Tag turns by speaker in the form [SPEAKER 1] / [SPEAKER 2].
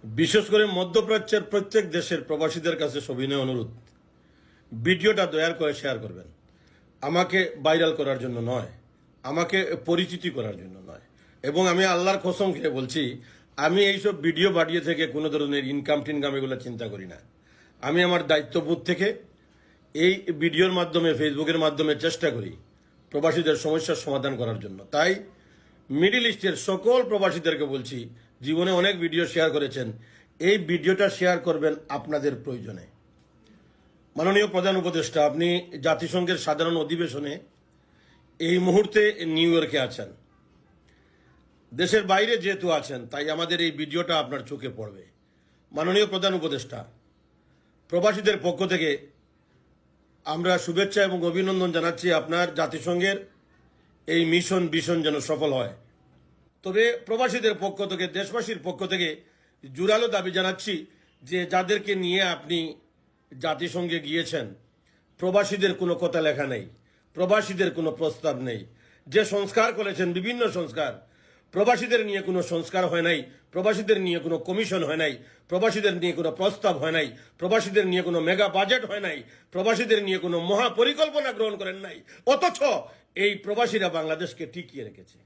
[SPEAKER 1] বিশেষ করে মধ্যপ্রাচ্যের প্রত্যেক দেশের প্রবাসীদের কাছে সবিনয় অনুরোধ, ভিডিওটা দয়া করে শেয়ার করবেন। আমাকে ভাইরাল করার জন্য নয়, আমাকে পরিচিতি করার জন্য নয়, এবং আমি আল্লাহর কসম খেয়ে বলছি, আমি এইসব ভিডিও বাড়িয়ে থেকে কোনো ধরনের ইনকাম টিনকাম এগুলো চিন্তা করি না। আমি আমার দায়িত্ববোধ থেকে এই ভিডিওর মাধ্যমে, ফেসবুকের মাধ্যমে চেষ্টা করি প্রবাসীদের সমস্যার সমাধান করার জন্য। তাই মিডিল ইস্টের সকল প্রবাসীদেরকে বলছি, জীবনে অনেক ভিডিও শেয়ার করেছেন, এই ভিডিওটা শেয়ার করবেন আপনাদের প্রয়োজনে। মাননীয় প্রধান উপদেষ্টা, আপনি জাতিসংঘের সাধারণ অধিবেশনে এই মুহূর্তে নিউ ইয়র্কে আছেন, দেশের বাইরে যেহেতু আছেন তাই আমাদের এই ভিডিওটা আপনার চোখে পড়বে। মাননীয় প্রধান উপদেষ্টা, প্রবাসীদের পক্ষ থেকে আমরা শুভেচ্ছা এবং অভিনন্দন জানাচ্ছি আপনার জাতিসংঘের এই মিশন ভিশন যেন সফল হয়। তবে প্রবাসীদের পক্ষ থেকে, দেশবাসীর পক্ষ থেকে জোরালো দাবি জানাচ্ছি যে যাদেরকে নিয়ে আপনি জাতিসংঘে গিয়েছেন, প্রবাসীদের কোনো কথা লেখা নেই, প্রবাসীদের কোনো প্রস্তাব নেই। যে সংস্কার করেছেন, বিভিন্ন সংস্কার, প্রবাসীদের নিয়ে কোনো সংস্কার হয় নাই, প্রবাসীদের নিয়ে কোনো কমিশন হয় নাই, প্রবাসীদের নিয়ে কোনো প্রস্তাব হয় নাই, প্রবাসীদের নিয়ে কোনো মেগা বাজেট হয় নাই, প্রবাসীদের নিয়ে কোনো মহাপরিকল্পনা গ্রহণ করেন নাই। অথচ এই প্রবাসীরা বাংলাদেশকে টিকিয়ে রেখেছে।